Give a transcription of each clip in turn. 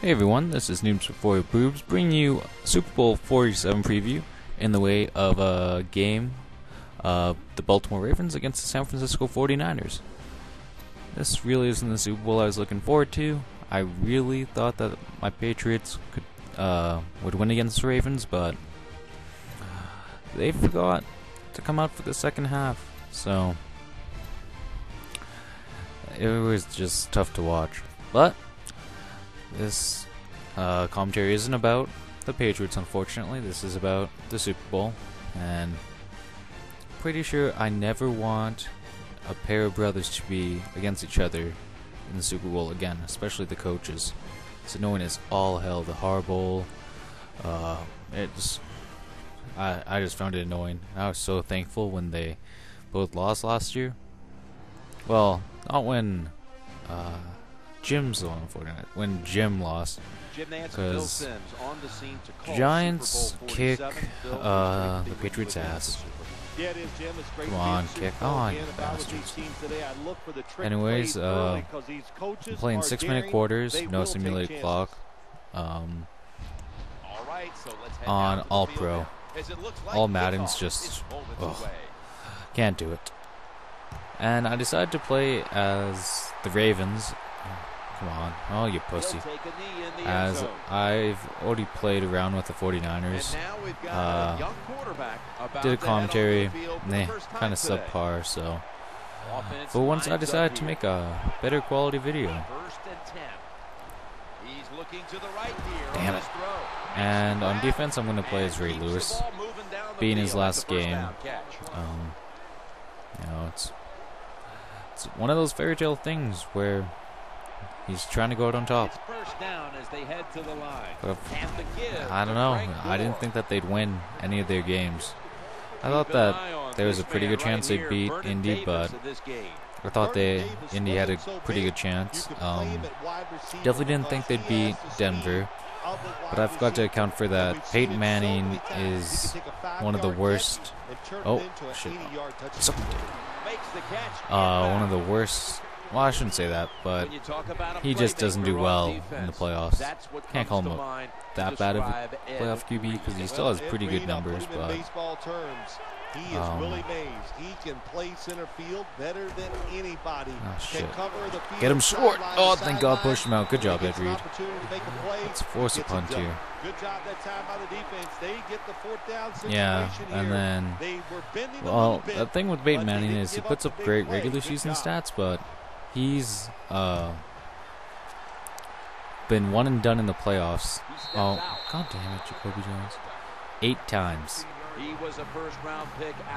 Hey everyone, this is Noobs Before Boobs, bringing you Super Bowl 47 preview in the way of a game of the Baltimore Ravens against the San Francisco 49ers. This really isn't the Super Bowl I was looking forward to. I really thought that my Patriots would win against the Ravens, but they forgot to come out for the second half, so it was just tough to watch. But this commentary isn't about the Patriots, unfortunately. This is about the Super Bowl, and pretty sure I never want a pair of brothers to be against each other in the Super Bowl again, especially the coaches. It's annoying as all hell. The Harbaugh, I just found it annoying. I was so thankful when they both lost last year. Well, not when Jim's the one for it. When Jim lost, because Giants kick the Patriots' ass. Come on, kick on, you bastards. Anyways, I'm playing 6-minute quarters, no simulated clock, on All Pro. All Madden's just, can't do it. And I decided to play as the Ravens. Come on, oh you pussy. As I've already played around with the 49ers. Did a commentary, and they kind of subpar, so. But once I decided to make a better quality video. Damn it. And on defense, I'm going to play as Ray Lewis, being his last game. You know, it's one of those fairy tale things where he's trying to go out on top. But I don't know. I didn't think that they'd win any of their games. I thought that there was a pretty good chance they'd beat Indy, but I thought Indy had a pretty good chance. Definitely didn't think they'd beat Denver, but I've got to account for that. Peyton Manning is one of the worst. Oh shit! One of the worst. Well, I shouldn't say that, but he just doesn't do well in the playoffs. Can't call him that bad of a playoff QB because he still has pretty good numbers, but oh shit. Get him short! Oh, thank God, pushed him out. Good job, Ed Reed. Let's force a punt here. Yeah, and then, well, the thing with Peyton Manning is he puts up great regular season stats, but he's been one and done in the playoffs. Oh, god damn it, Jacoby Jones. 8 times.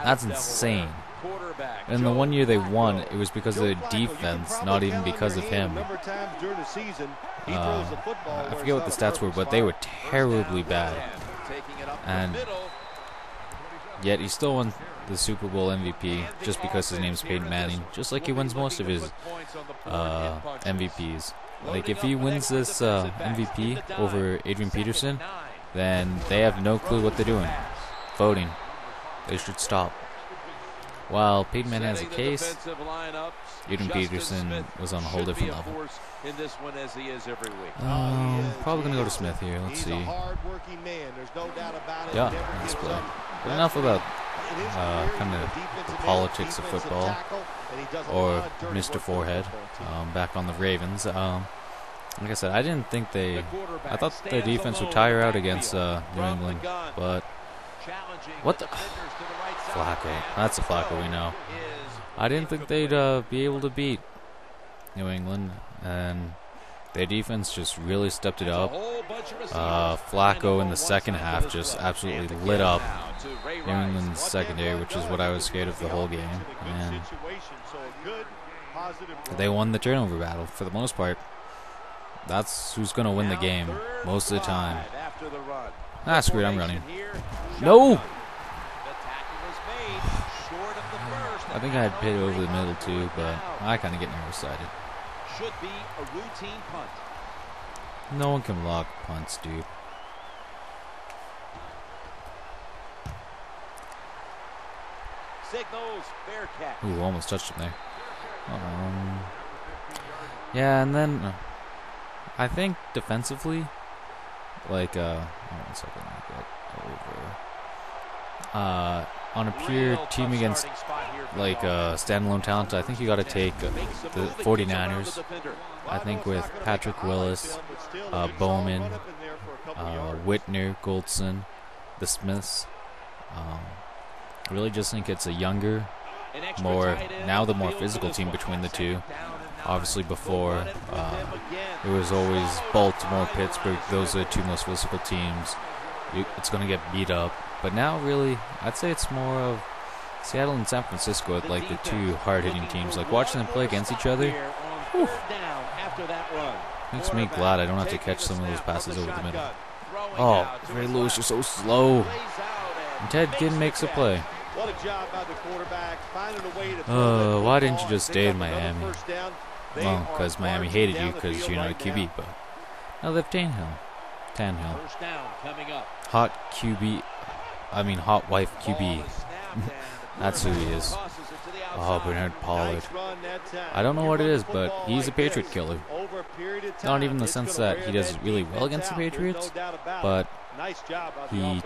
That's insane. And the one year they won, it was because of their defense, not even because of him. I forget what the stats were, but they were terribly bad. And yet he still won the Super Bowl MVP just because his name's Peyton Manning, just like he wins most of his MVPs. Like, if he wins this MVP over Adrian Peterson, then they have no clue what they're doing. Voting. They should stop. While Peyton Manning has a case, Adrian Peterson was on a whole different level. Probably going to go to Smith here. Let's see. Yeah, let's play. But enough about kind of the politics of football, or Mr. Forehead. Back on the Ravens. Like I said, I didn't think I thought the defense would tire out against New England, but what the Flacco? That's a Flacco we know. I didn't think they'd be able to beat New England, and their defense just really stepped it up. Flacco in the second half just absolutely lit up New England's secondary, which is what I was scared of the whole game. And they won the turnover battle for the most part. That's who's going to win the game most of the time. Ah, screw it, I'm running. No! I think I had Pitt over the middle too, but I kind of get nearsighted. No one can block punts, dude. Ooh, almost touched him there. Yeah, and then I think defensively, like, hold on a second, I get over. On a pure team against, like, standalone talent, I think you got to take the 49ers. I think with Patrick Willis, Bowman, Whitner, Goldson, the Smiths, I really just think it's a younger, the more physical team between the two. Obviously before, it was always Baltimore, Pittsburgh, those are the two most physical teams. It's going to get beat up. But now, really, I'd say it's more of Seattle and San Francisco, like the two hard-hitting teams. Like, watching them play against each other, whew, makes me glad I don't have to catch some of those passes over the middle. Oh, Ray Lewis, you're so slow. And Ted Ginn makes a play. Why didn't you just stay in Miami? Well, because Miami hated you because you're not a QB, but now they have Tannehill. Hot QB. I mean, hot wife QB. That's who he is. Oh, Bernard Pollard. I don't know what it is, but he's a Patriot killer. Not even in the sense that he does really well against the Patriots, but he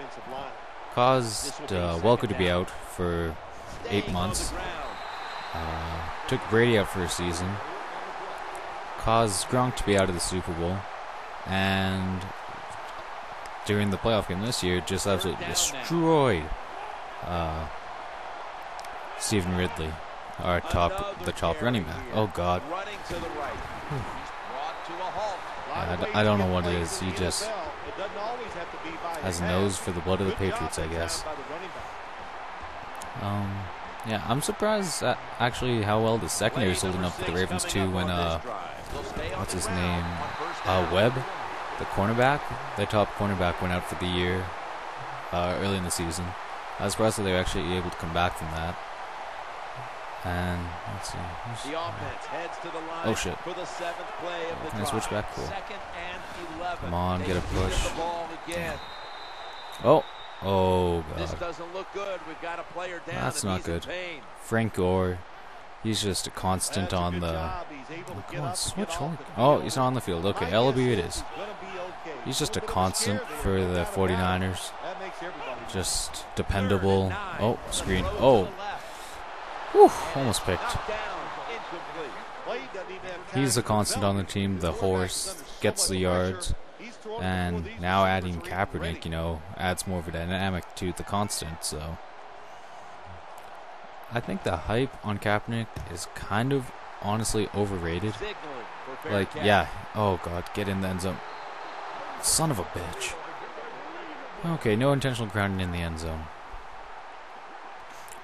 caused Welker to be out for 8 months. Took Brady out for a season. Caused Gronk to be out of the Super Bowl. And during the playoff game this year, just absolutely destroyed Stephen Ridley, our the top running back. Oh, God. I don't know what it is. He just has a nose for the blood of the Patriots, I guess. Yeah, I'm surprised at actually how well the secondary is holding up for the Ravens, too, when, what's his name? Webb, the cornerback, the top cornerback, went out for the year early in the season. I was surprised that they were actually able to come back from that. And let's see. Oh shit! Can I switch back? Cool. Come on, get a push. Oh god. That's not good. Frank Gore. He's just a constant on the. Come on, switch. Oh, he's not on the field. Okay, Ellaby it is. He's just a constant for the 49ers. Just dependable. Oh, screen. Oh. Whew, almost picked. He's a constant on the team. The horse gets the yards. And now adding Kaepernick, adds more of a dynamic to the constant, so. I think the hype on Kaepernick is kind of honestly overrated. Like, yeah. Oh, God. Get in the end zone. Son of a bitch. Okay, no intentional grounding in the end zone.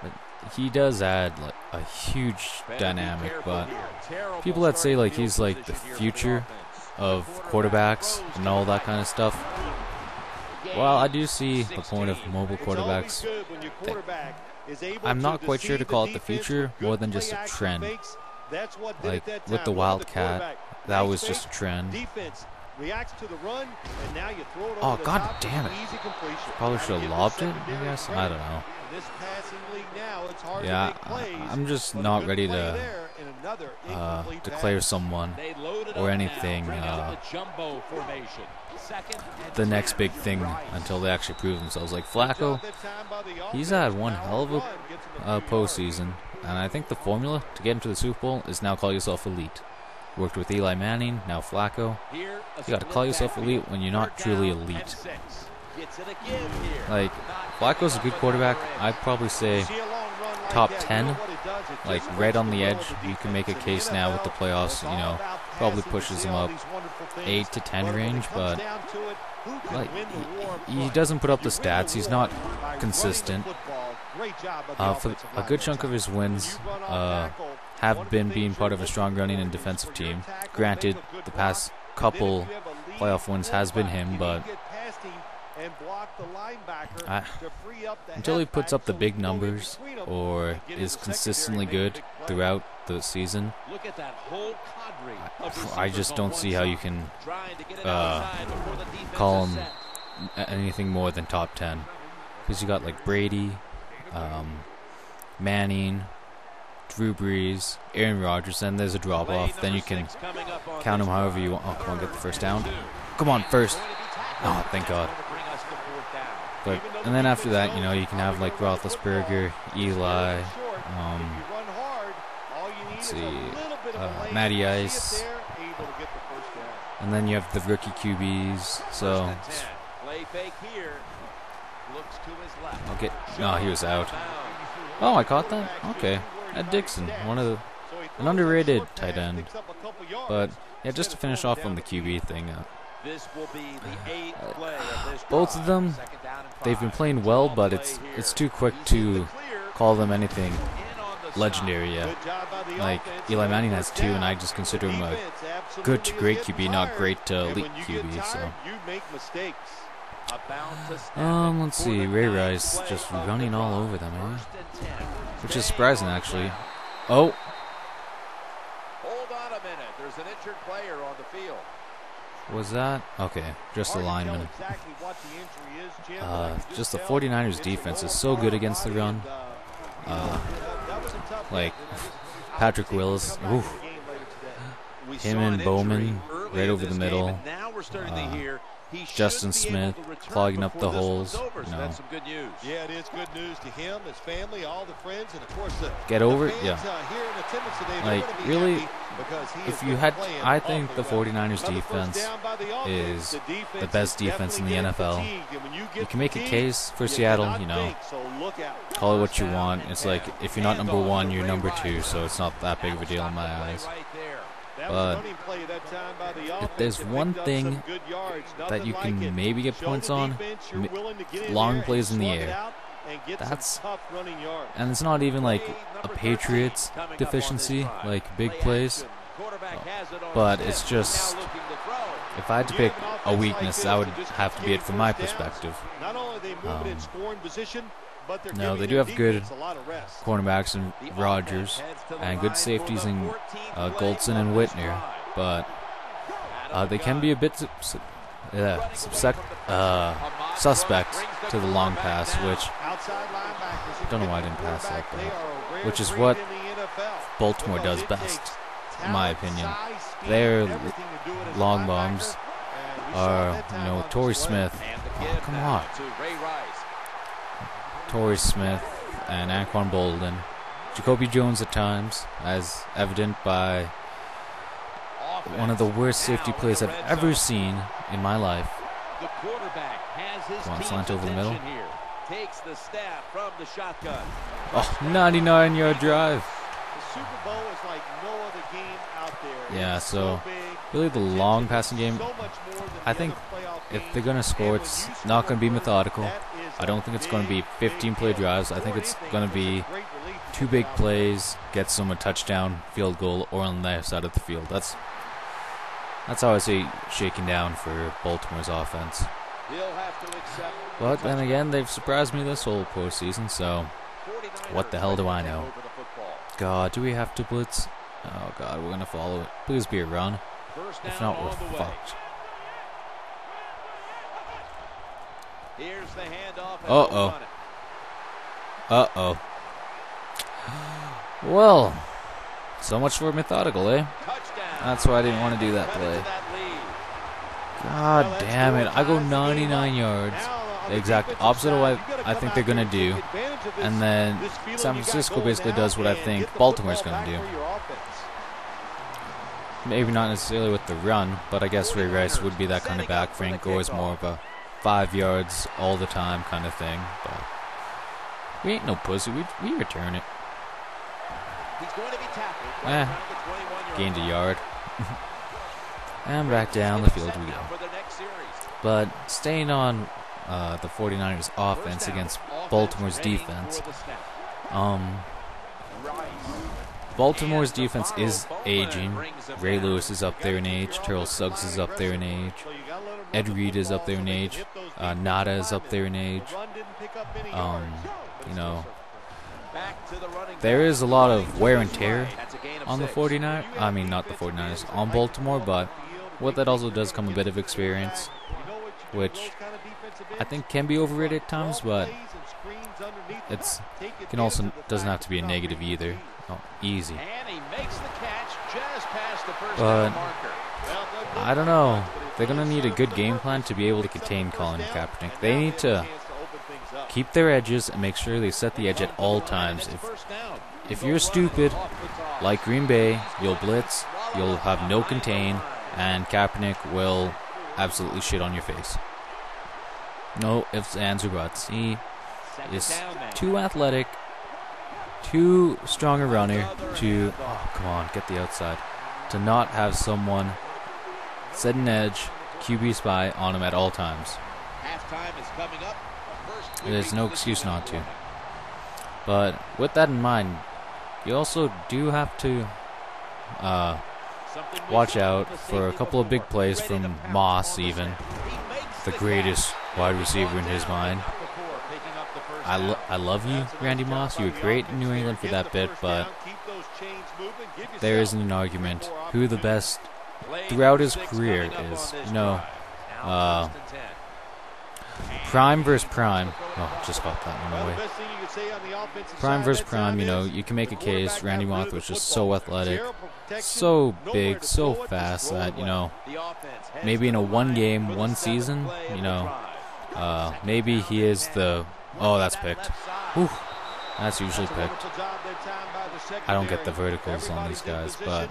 But he does add like a huge dynamic, but people that say like he's like the future of quarterbacks and all that kind of stuff, well, I do see the point of mobile quarterbacks. I'm not quite sure to call it the future more than just a trend. Like with the Wildcat, that was just a trend. Oh, god damn it. Probably should have lobbed it, I guess. I don't know. Yeah, I'm just not ready to declare someone or anything the next big thing until they actually prove themselves. Like Flacco, he's had one hell of a postseason, and I think the formula to get into the Super Bowl is now call yourself elite. Worked with Eli Manning, now Flacco. You got to call yourself elite when you're not truly elite. Like, Flacco's a good quarterback. I'd probably say top 10. Like, right on the edge. You can make a case now with the playoffs, probably pushes him up 8 to 10 range, but like, he doesn't put up the stats. He's not consistent. For a good chunk of his wins have been being part of a strong running and defensive team. Granted, the past couple playoff wins has been him, but until he puts up the big numbers or is consistently good throughout the season, I just don't see how you can call him anything more than top 10. Because you got like Brady, Manning, Drew Brees, Aaron Rodgers, and there's a drop-off. Then you can count them however you want. Oh, come on, get the first down. Come on, first. Oh, thank God. And then after that, you know, you can have like Roethlisberger, Eli, let's see, Matty Ice, and then you have the rookie QBs. So, okay, no, he was out. Oh, I caught that. Okay, Ed Dixon, an underrated tight end. But yeah, just to finish off on the QB thing. Both of them, they've been playing well, but it's too quick to call them anything legendary yet. Like Eli Manning has 2, and I just consider him a good to great QB, not great to elite QB. So, let's see, Ray Rice just running all over them, which is surprising actually. Oh. Hold on a minute. There's an injured player on the field. Was that? Okay, just a lineman. Just the 49ers defense is so good against the run. Like Patrick Willis, him and Bowman right over the middle. Justin Smith clogging up the holes. You know. Yeah, it is good news to him, his family, all the friends, and of course the get over it. Yeah. Like really, if you had, I think the 49ers defense is the best defense in the NFL. You can make a case for Seattle. You know, call it what you want. It's like if you're not number 1, you're number 2. So it's not that big of a deal in my eyes. But if there's one thing that you can maybe get points on, long plays in the air. And it's not even like a Patriots deficiency, like big plays. But it's just, if I had to pick a weakness, that would have to be it from my perspective. No, they do have good cornerbacks in Rodgers and good safeties in Goldson and Whitner, but they can be a bit suspect to the long pass, which I don't know why I didn't pass that, but which is what Baltimore does best, in my opinion. Their long bombs are, you know, Torrey Smith. Oh, come on. Torrey Smith and Anquan Bolden. Jacoby Jones at times, as evident by one of the worst safety plays I've ever seen in my life. Come on, slant over the middle. Oh, 99-yard drive. Yeah, so really the long passing game, I think if they're going to score, it's not going to be methodical. I don't think it's going to be 15-play drives. I think it's going to be 2 big plays, get someone a touchdown, field goal, or on the other side of the field. That's how I see shaking down for Baltimore's offense. But then again, they've surprised me this whole postseason, so what the hell do I know? God, do we have to blitz? Oh God, we're going to follow it. Please be a run. If not, we're fucked. Uh-oh. Uh-oh. Well, so much for methodical, eh? That's why I didn't want to do that play. God damn it. I go 99 yards. The exact opposite of what I think they're going to do. And then San Francisco basically does what I think Baltimore's going to do. Maybe not necessarily with the run, but I guess Ray Rice would be that kind of back. Frank Gore is more of a 5 yards all the time kind of thing. But we ain't no pussy. We return it. Gained a yard. And back down the field we go. But staying on the 49ers offense against Baltimore's defense. Baltimore's defense is aging. Ray Lewis is up there in age. Terrell Suggs is up there in age. Ed Reed is up there in age. Nada is up there in age. You know, there is a lot of wear and tear on the 49ers. I mean, not the 49ers, on Baltimore, but what that also does come a bit of experience, which I think can be overrated at times, but can also doesn't have to be a negative either. Oh, easy. But I don't know. They're gonna need a good game plan to be able to contain Colin Kaepernick. They need to keep their edges and make sure they set the edge at all times. If you're stupid, like Green Bay, you'll blitz, you'll have no contain, and Kaepernick will absolutely shit on your face. No ifs, ands, or buts. He is too athletic, too strong a runner to, oh, come on, get the outside, to not have someone set an edge, QB spy on him at all times. There's no excuse not to. But with that in mind, you also do have to watch out for a couple of big plays from Moss, even the greatest wide receiver in his mind. I love you, Randy Moss. You were great in New England for that bit, but there isn't an argument who the best throughout his career is. You know, prime versus prime. Oh, just got that one away. Prime versus prime, you know, you can make a case. Randy Moss was just so athletic, so big, so fast that, you know, maybe in a one game, one season, you know, maybe he is the... Oh, that's picked. Whew. That's usually picked. I don't get the verticals on these guys, but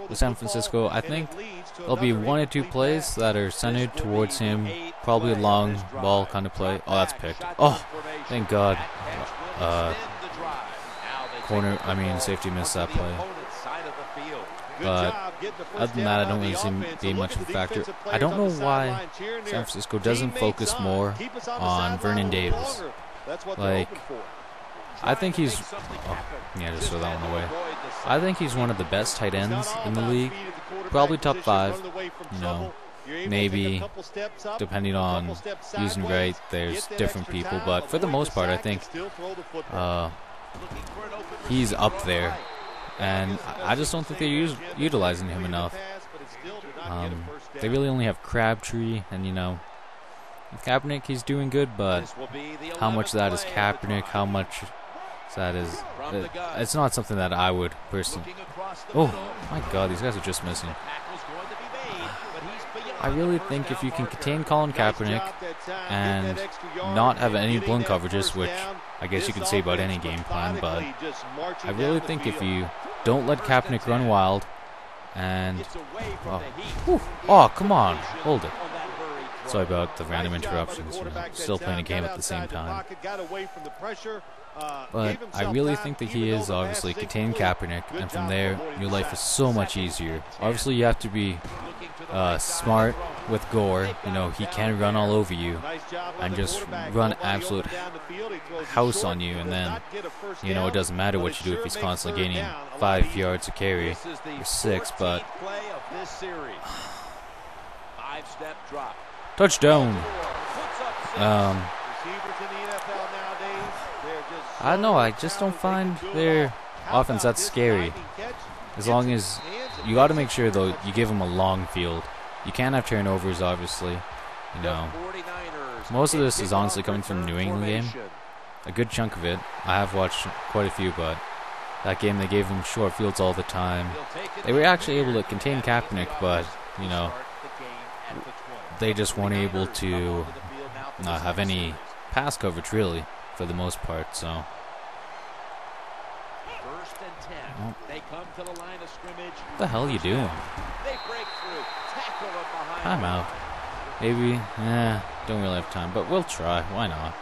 with San Francisco, I think there'll be one or two plays that are centered towards him, probably a long ball kind of play. Oh, that's picked. Oh, thank God. Safety missed that play. But other than that, I don't really see being much of a factor. I don't know why San Francisco doesn't focus more on Vernon Davis. Like, I think he's... Oh, yeah, just throw that one away. I think he's one of the best tight ends in the league. Probably top 5. You know, maybe, depending on using right, there's different people. But for the most part, I think he's up there. And I just don't think they're utilizing him enough. They really only have Crabtree, and, you know, with Kaepernick, he's doing good, but how much of that is Kaepernick, how much that is... It's not something that I would personally... Oh, my God, these guys are just missing. I really think if you can contain Colin Kaepernick and not have any blown coverages, which I guess you could say about any game plan, but I really think if you don't let Kaepernick run wild and... Oh, come on, hold it. Sorry about the random interruptions. You know, still playing a game at the same time. But I really think that he is obviously containing Kaepernick, and from there, your life is so much easier. Obviously, you have to be smart with Gore. You know, he can run all over you and just run absolute house on you, and then, you know, it doesn't matter what you do if he's constantly gaining 5 yards a carry or 6, but... Touchdown! I don't know, I just don't find their offense that scary. As long as... You got to make sure, though, you give them a long field. You can't have turnovers, obviously. You know, most of this is honestly coming from the New England game. A good chunk of it. I have watched quite a few, but that game they gave them short fields all the time. They were actually able to contain Kaepernick, but, you know, they just weren't able to have any pass coverage, really, for the most part, so... What the hell are you doing? Timeout. Maybe. Don't really have time, but we'll try. Why not?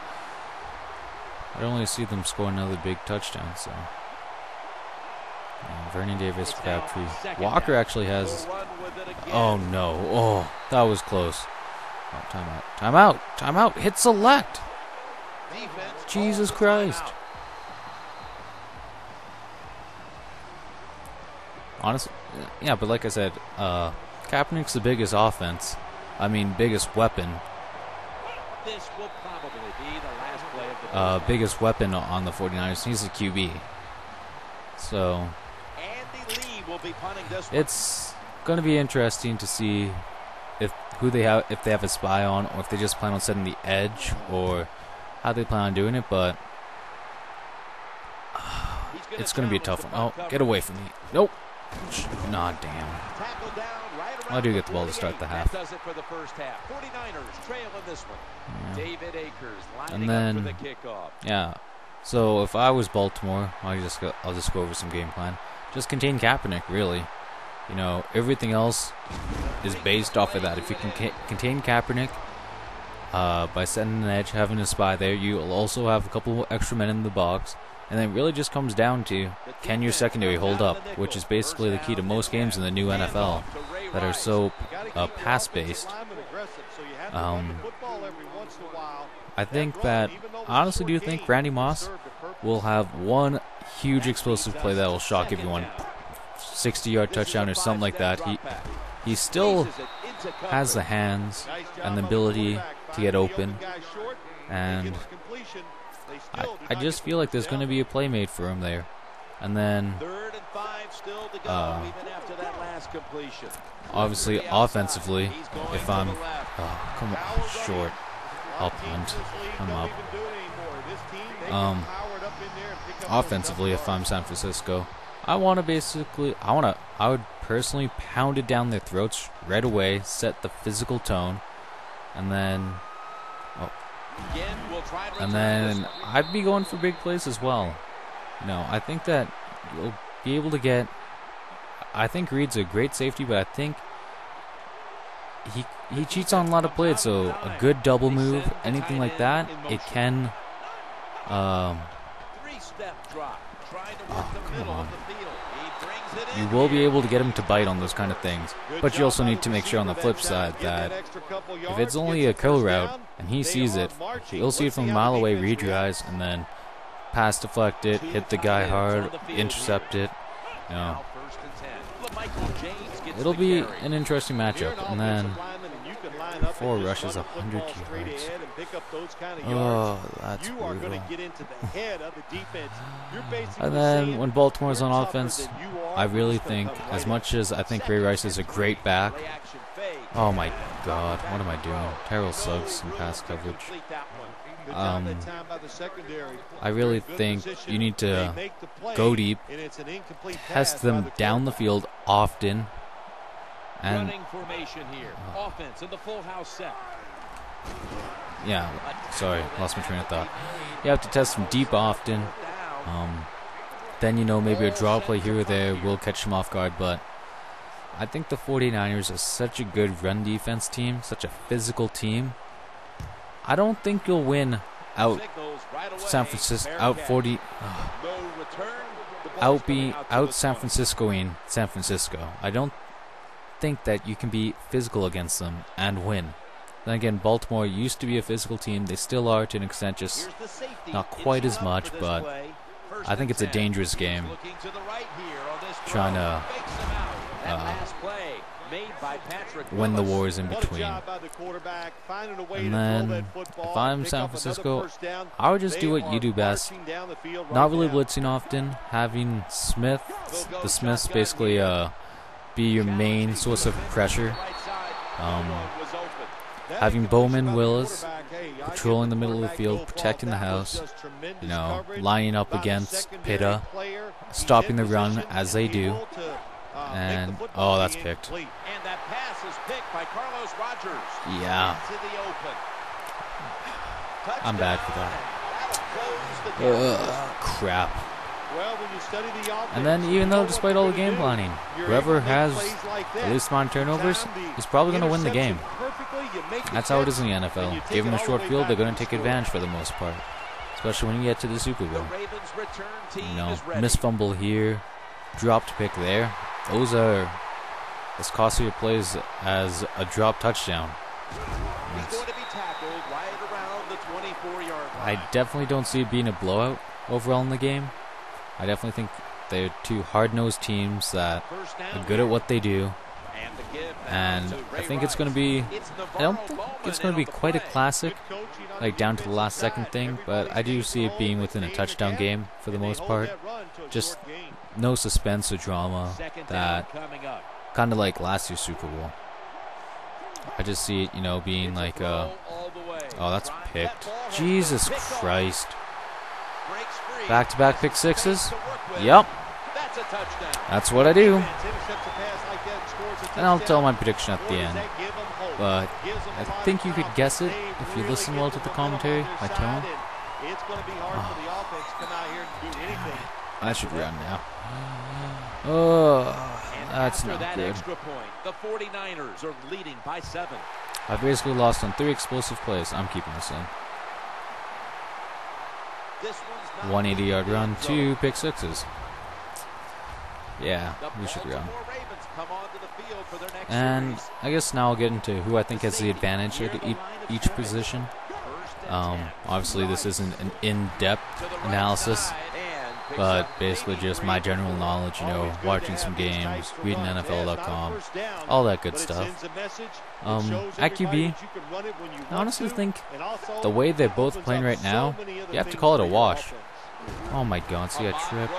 I don't really see them score another big touchdown, so... Vernon Davis, Crabtree. Walker actually has... Oh, no. Oh, that was close. Oh, timeout. Timeout! Timeout! Hit select! Jesus Christ. Honestly, yeah, but like I said, Kaepernick's the biggest offense. Biggest weapon. This will probably be the last play of the biggest weapon on the 49ers. He's a QB. So, it's going to be interesting to see who they have, if they have a spy on, or if they just plan on setting the edge, or how they plan on doing it. But it's going to be a tough one. Oh, get away from me. Nope. Nah, damn. I do get the ball to start the half. Yeah. And then, yeah. So if I was Baltimore, I'll just go over some game plan. Just contain Kaepernick, really. You know, everything else is based off of that. If you can contain Kaepernick by setting an edge, having a spy there, you'll also have a couple extra men in the box. And then it really just comes down to, can your secondary hold up, which is basically the key to most games in the new NFL that are so pass-based. I think that, I honestly do think Randy Moss will have one huge explosive play that will shock everyone. 60-yard touchdown or something like that. He still has the hands and the ability to get open, and I just feel like there's going to be a play made for him there. And then obviously offensively, if I'm come on, short, I'll punt. I'm up. Offensively, if I'm San Francisco, I would personally pound it down their throats right away, set the physical tone, and then I'd be going for big plays as well. No, I think that you'll be able to get. I think Reed's a great safety, but I think he cheats on a lot of plays. So a good double move, anything like that, it can. Oh, come on. You will be able to get him to bite on those kind of things, but you also need to make sure on the flip side that if it's only a curl route and he sees it, he'll see it from a mile away, read your eyes, and then pass deflect it, hit the guy hard, intercept it. You know, it'll be an interesting matchup. And then 4 rushes, 100 yards. Oh, that's brutal. And then when Baltimore's on offense, I really think, as much as I think Ray Rice is a great back, oh my God, what am I doing? Terrell Suggs in pass coverage. I really think you need to go deep, test them down the field often, and yeah, sorry, lost my train of thought. You have to test them deep often. Then, you know, maybe a draw play here or there will catch them off guard, but I think the 49ers are such a good run defense team, such a physical team. I don't think you'll win out San Francisco, out San Franciscoing San Francisco. I don't think that you can be physical against them and win. Then again, Baltimore used to be a physical team. They still are to an extent, just not quite as much, but I think it's a dangerous game trying to win the wars in between. And then, if I'm San Francisco, I would just do what you do best. Not really blitzing often, having the Smiths basically be your main source of pressure. Having Bowman, Willis patrolling the middle of the field, protecting the house, you know, lining up against Pitta, stopping the run as they do. And oh, that's picked. Yeah, I'm bad for that. Crap. And then, even though, despite all the game planning, whoever has the least amount of turnovers is probably going to win the game. That's how it is in the NFL. Give them a short field, they're going to take advantage for the most part, especially when you get to the Super Bowl. You know, missed fumble here, dropped pick there. Those are as costly plays as a drop touchdown. I definitely don't see it being a blowout overall in the game. I definitely think they're two hard-nosed teams that are good at what they do. And I think it's going to be, I don't think it's going to be quite a classic, like down to the last second thing, but I do see it being within a touchdown game for the most part. Just no suspense or drama, that kind of like last year's Super Bowl. I just see it, you know, being like, oh, that's picked. Jesus Christ. Back-to-back pick sixes? Yep. That's what I do. And I'll tell my prediction at the end. But I think you could guess it if you listen well to the commentary, my tone. I should run now. Oh, that's not good. The 49ers are leading by 7. I basically lost on 3 explosive plays. I'm keeping this in. 180-yard run, 2 pick sixes. Yeah, we should run. And I guess now I'll get into who I think has the advantage at each position. Obviously, this isn't an in-depth analysis, but basically just my general knowledge, you know, watching some games, reading NFL.com, all that good stuff. At QB, I honestly think the way they're both playing right now, you have to call it a wash. Oh my God, see, I tripped.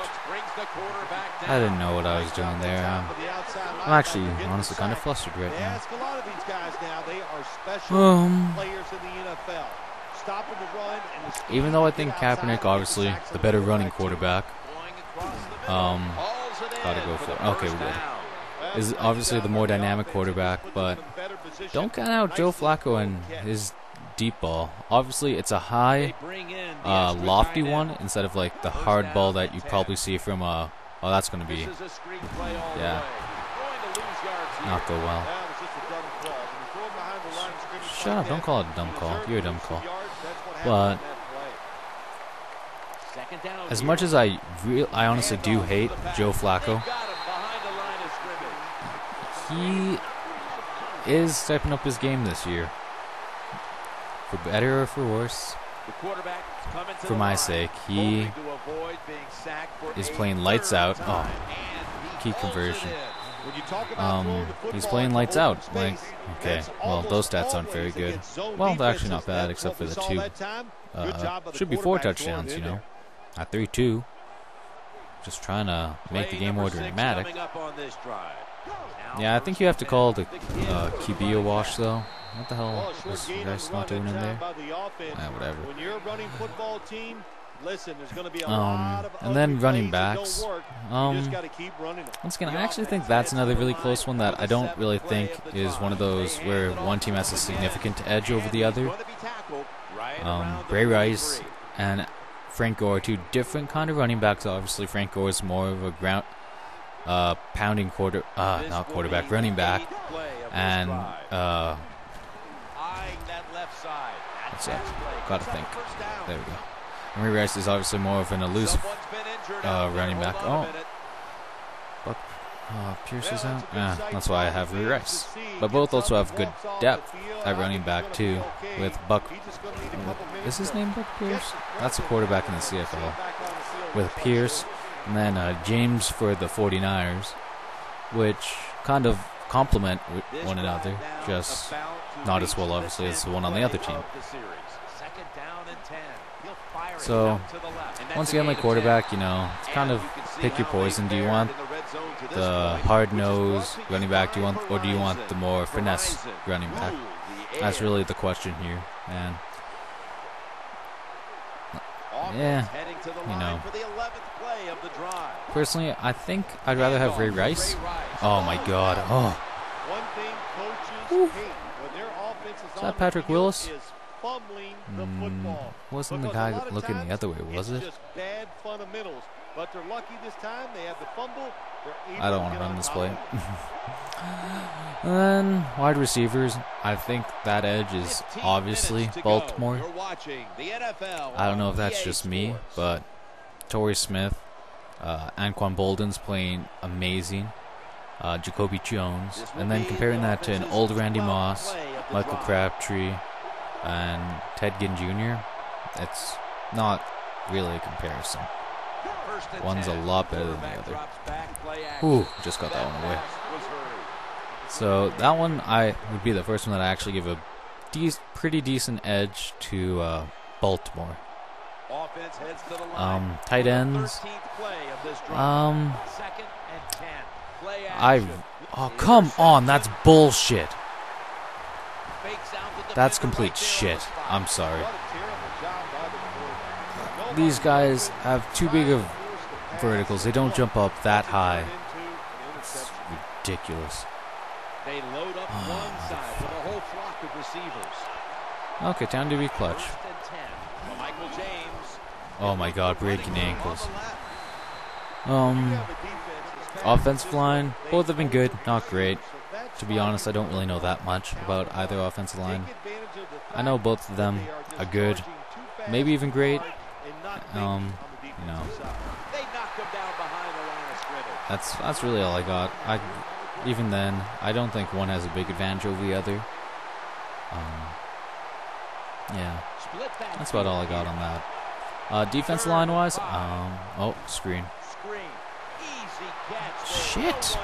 I didn't know what I was doing there. I'm actually, honestly, kind of flustered right now. Even though I think Kaepernick, obviously, the better running quarterback, gotta go for it. Okay, we're good. Is obviously the more dynamic quarterback, but don't count out Joe Flacco and his deep ball. Obviously, it's a high, lofty one instead of like the hard ball that you probably see from oh, that's going to be, yeah, not go well. Shut up! Don't call it a dumb call. You're a dumb call. But as much as I honestly do hate Joe Flacco, he is stepping up his game this year. For better or for worse, for my sake, he is playing lights out. Oh, key conversion. He's playing lights out. Like, okay, well, those stats aren't very good. Well, they're actually not bad, except for the 2. Should be 4 touchdowns, you know. Not 3-2. Just trying to make the game more dramatic. Yeah, I think you have to call the QB a wash, though. What the hell is you guys not doing in there? Whatever. And then running backs. Once again, I actually think that's another really close one that I don't really think is one of those where one team has a significant edge over the other. Ray Rice and Frank Gore are 2 different kind of running backs. Obviously, Frank Gore is more of a ground pounding running back, and what's up? Gotta think. There we go. Ray Rice is obviously more of an elusive running back. Oh, Buck Pierce is out. Yeah, that's why I have Ray Rice. But both also have good depth at running back too. With Buck, is his name Buck Pierce? That's a quarterback in the CFL. With Pierce, and then James for the 49ers, which kind of complement one another, just not as well, obviously, as the one on the other team. So, once again, like quarterback, you know, it's kind of pick your poison. Do you want the hard-nosed running back, or do you want the more finesse running back? That's really the question here, and yeah, you know. Personally, I think I'd rather have Ray Rice. Oh my God! Oh. Is that Patrick Willis? Wasn't the guy looking the other way, was it? I don't want to run this play. And then wide receivers, I think that edge is obviously Baltimore. I don't know if that's just me, but Torrey Smith, Anquan Bolden's playing amazing. Jacoby Jones, and then comparing that to an old Randy Moss, Michael Crabtree, and Ted Ginn Jr., it's not really a comparison. One's a lot better than the other. Ooh, just got that one away. So that one would be the first one that I actually give a pretty decent edge to Baltimore. Tight ends. Oh, come on, that's bullshit. That's complete shit. I'm sorry. These guys have too big of verticals. They don't jump up that high. It's ridiculous. They load up one side with a whole flock of receivers. Okay, time to be clutch. First and 10. Well, Michael James. Oh my god, breaking ankles. Offensive line, both have been good, not great. To be honest, I don't really know that much about either offensive line. I know both of them are good, maybe even great. You know, that's really all I got. Even then, I don't think one has a big advantage over the other. Yeah, that's about all I got on that. Defense line wise, oh, screen. Shit.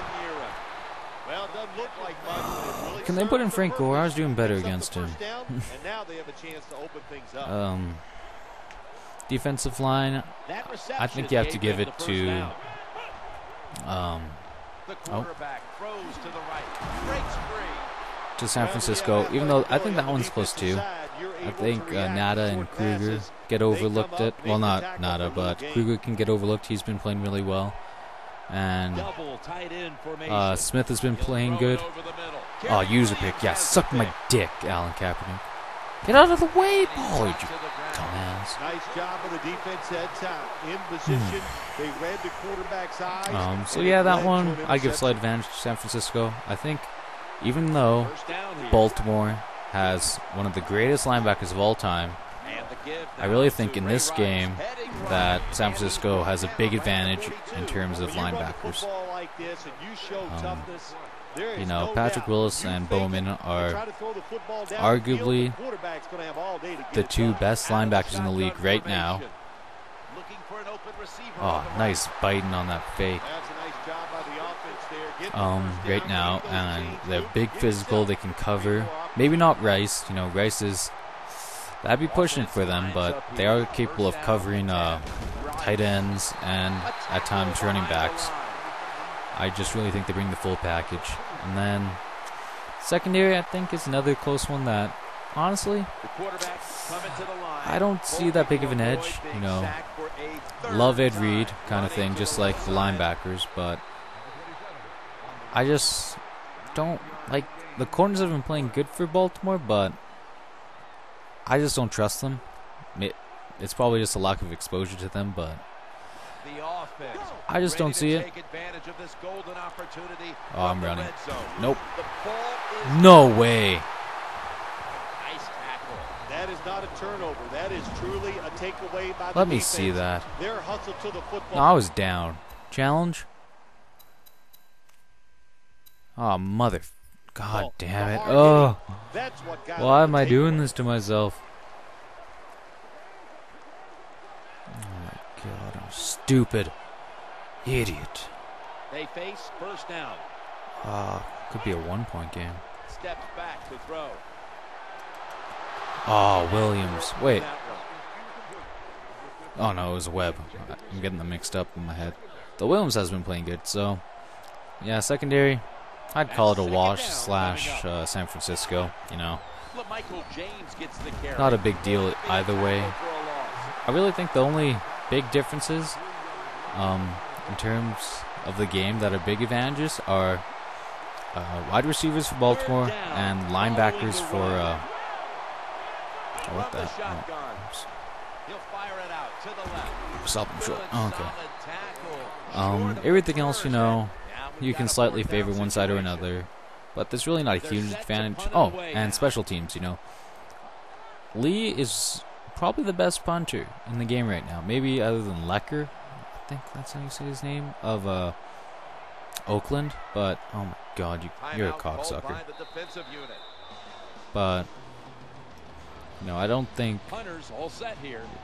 Can they put in Frank Gore? I was doing better against him. Defensive line, I think you have to give it to to San Francisco, even though I think that one's close too. I think Nada and Kruger get overlooked. Well, not Nada, but Kruger can get overlooked. He's been playing really well. And Smith has been playing good. Oh, user pick. Yeah, suck my dick, Alan Kaepernick. Get out of the way, boy, you dumbass. Nice job of the defense heads out. In position, they read the quarterback's eyes. So yeah, that one, I give slight advantage to San Francisco. I think even though Baltimore has one of the greatest linebackers of all time, I really think in this game that San Francisco has a big advantage in terms of linebackers. You know, Patrick Willis and Bowman are arguably the two best linebackers in the league right now. Oh, nice biting on that fake. Right now, and they're big physical, they can cover. Maybe not Rice, you know, Rice is, that'd be pushing for them, but they are capable of covering tight ends and at times running backs. I just really think they bring the full package. And then secondary, I think, is another close one that, honestly, I don't see that big of an edge. You know, love Ed Reed kind of thing, just like the linebackers, but I just don't like, the corners have been playing good for Baltimore, but I just don't trust them. It's probably just a lack of exposure to them, but I just don't see it. Oh, I'm running. Nope. No way. That is not a turnover. That is truly a takeaway by the Let me defense. see that. Their hustle to the football. No, I was down. Challenge? Oh, mother. God damn it. Oh. Why am I doing this to myself? Oh my god, I'm stupid. Idiot. They face first down. Could be a 1-point game. Steps back to throw. Oh, Williams. Wait. Oh no, it was Webb. I'm getting them mixed up in my head. The Williams has been playing good, so yeah, secondary, I'd call it a wash slash San Francisco, you know. Not a big deal either way. I really think the only big differences in terms of the game that are big advantages are wide receivers for Baltimore and linebackers for what the? Stop him short. Oh, okay. Everything else, you know, you can slightly favor one side or another, but there's really not a huge advantage. Oh, and special teams, you know. Lee is probably the best punter in the game right now. Maybe other than Lecker. I think that's how you say his name, of Oakland. But, oh my god, you're a cocksucker. But, you know, I don't think...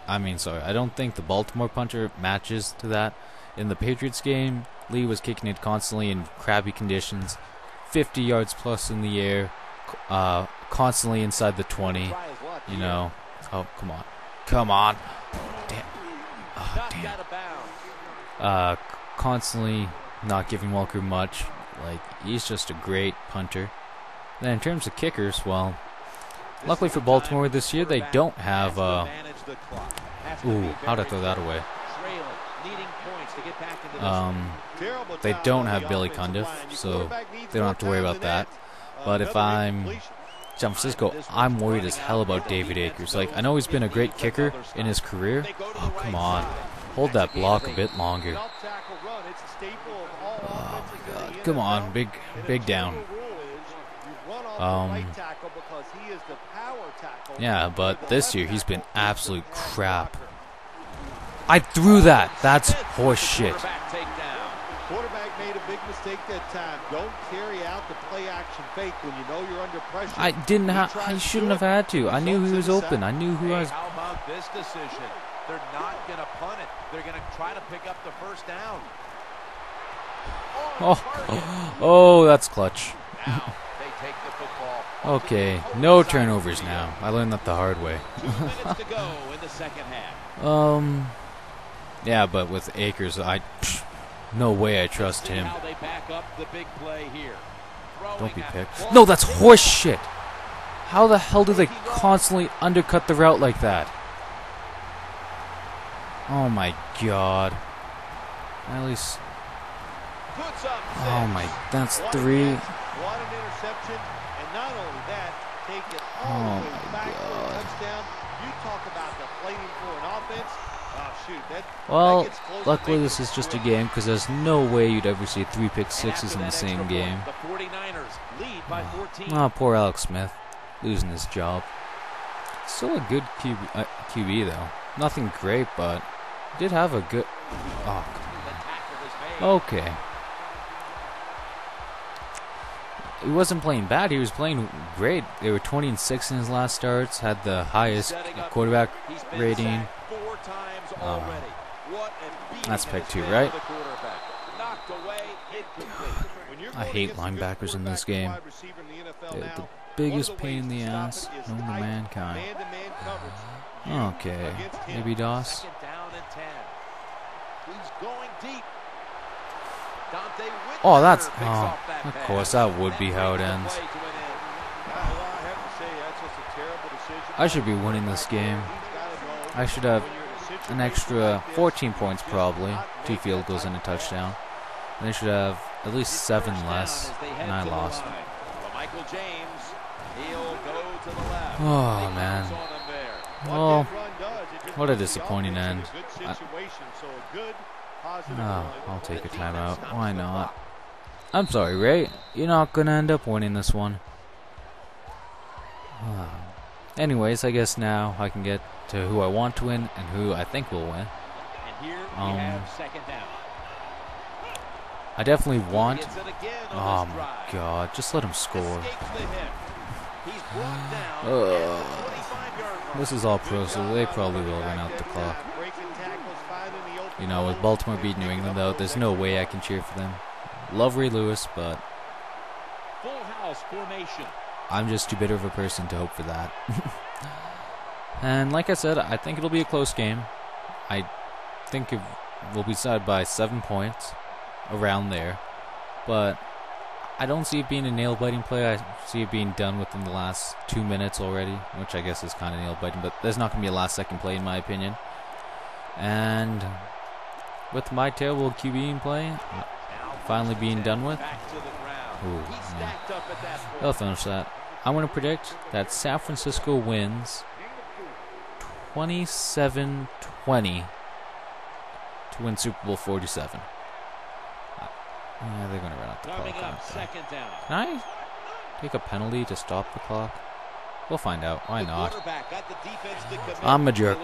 I don't think the Baltimore punter matches to that. In the Patriots game, Lee was kicking it constantly in crappy conditions. 50 yards plus in the air. Constantly inside the 20. You know. Oh, come on. Come on. Damn. Oh, damn. Constantly not giving Welker much. Like, he's just a great punter. Then in terms of kickers, well, Luckily for Baltimore this year, they don't have. Ooh, how'd I throw that away? They don't have Billy Cundiff, so they don't have to worry about that. But if I'm San Francisco, I'm worried as hell about David Akers. Like, I know he's been a great kicker in his career. Oh, come on. Hold that block a bit longer. Oh, my God. Come on. Big down. Yeah, but this year he's been absolute crap. I threw that. That's horse shit. Quarterback made a big mistake that time. Don't carry out the play action fake when you know you're under pressure. I didn't have. I shouldn't have had to. I knew he was open. I knew who I was. How about this decision? They're not going to punt it. They're going to try to pick up the first down. Oh, that's clutch. Now they take the football. Okay, no turnovers now. I learned that the hard way. 2 minutes to go in the second half. Yeah, but with Akers, no way I trust him. How they back up the big play here. Don't be picked. No, that's horse shit. How the hell do they constantly undercut the route like that? Oh my God. At least. Oh my, that's 3. What an interception, and not only that, take it all the way back for a touchdown. You talk about deflating for an offense. Oh, shoot, well, luckily this is just a game, because there's no way you'd ever see 3 pick sixes in the same game. The 49ers lead by 14. Oh, poor Alex Smith, losing his job. Still a good QB though. Nothing great, but he did have a good. Oh, okay. He wasn't playing bad. He was playing great. They were 20-6 in his last starts. Had the highest quarterback rating. That's pick 2, right? I hate linebackers in this game. They're the biggest pain in the ass known to mankind. Okay, maybe Doss. Oh, that's. Oh, of course, that would be how it ends. I should be winning this game. I should have an extra 14 points, probably. 2 field goals and a touchdown. And they should have at least 7 less, and I lost. Oh, man. Oh, what a disappointing end. I'll take a timeout. Why not? I'm sorry, Ray. You're not going to end up winning this one. Anyways, I guess now I can get to who I want to win and who I think will win. I definitely want. Oh my God! Just let him score. This is all pro, so they probably will run out the clock. You know, with Baltimore beating New England, though, there's no way I can cheer for them. Love Ray Lewis, but I'm just too bitter of a person to hope for that. And like I said, I think it'll be a close game. I think it will be decided by 7 points, around there. But I don't see it being a nail-biting play. I see it being done within the last 2 minutes already, which I guess is kind of nail-biting, but there's not going to be a last-second play in my opinion. And with my terrible QB play finally being done with, I'll finish that. I'm going to predict that San Francisco wins 27-20 to win Super Bowl 47. Yeah, they're going to run out the clock. Can I take a penalty to stop the clock? We'll find out. Why not? I'm a jerk.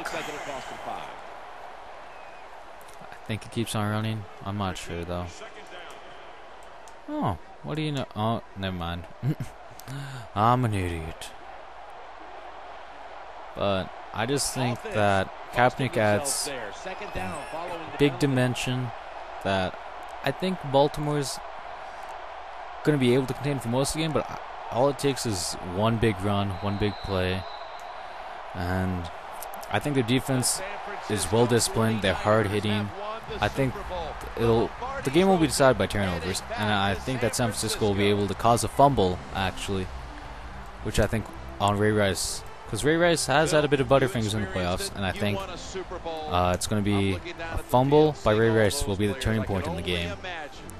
I think it keeps on running. I'm not sure, though. Oh, what do you know? Oh, never mind. I'm an idiot. But I just think that Kaepernick adds big dimension that I think Baltimore's going to be able to contain for most of the game, but all it takes is one big run, one big play. And I think their defense is well disciplined, they're hard hitting. I think the game will be decided by turnovers, and I think that San Francisco will be able to cause a fumble, actually, which I think on Ray Rice, because Ray Rice has had a bit of butterfingers in the playoffs, and I think it's going to be a fumble by Ray Rice will be the turning point in the game.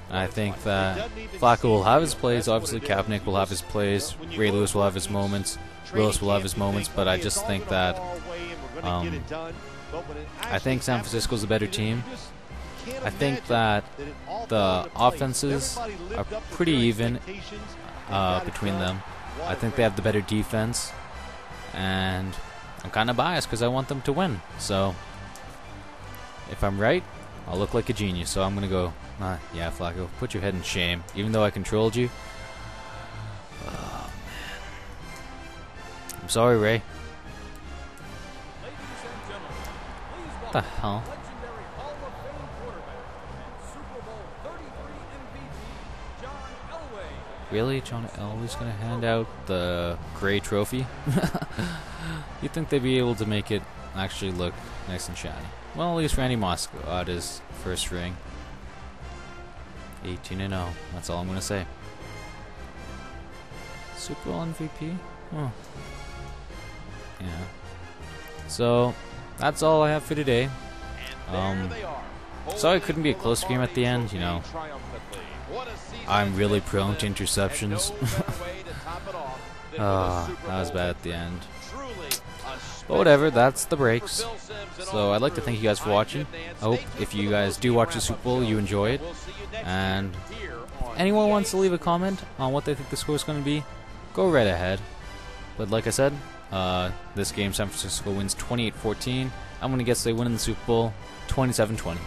And I think that Flacco will have his plays, obviously Kaepernick will have his plays, Ray Lewis will have his moments, Willis will have his moments, but I just think that I think San Francisco's a better team. I think that the offenses are pretty even between them. I think they have the better defense, and I'm kind of biased because I want them to win. So if I'm right, I'll look like a genius. So I'm going to go, yeah, Flacco, put your head in shame. Even though I controlled you. Oh, man. I'm sorry, Ray. What the hell? Really? John Elway's going to hand out the gray trophy? You'd think they'd be able to make it actually look nice and shiny. Well, at least Randy Moss got his first ring. 18-0. That's all I'm going to say. Super Bowl MVP? Oh. Yeah. So, that's all I have for today. Sorry it couldn't be a close game at the end, you know. I'm really prone to interceptions. That was bad at the end. But whatever, that's the breaks. So I'd like to thank you guys for watching. I hope if you guys do watch the Super Bowl, you enjoy it. And if anyone wants to leave a comment on what they think the score is going to be, go right ahead. But like I said, this game San Francisco wins 28-14. I'm going to guess they win in the Super Bowl 27-20.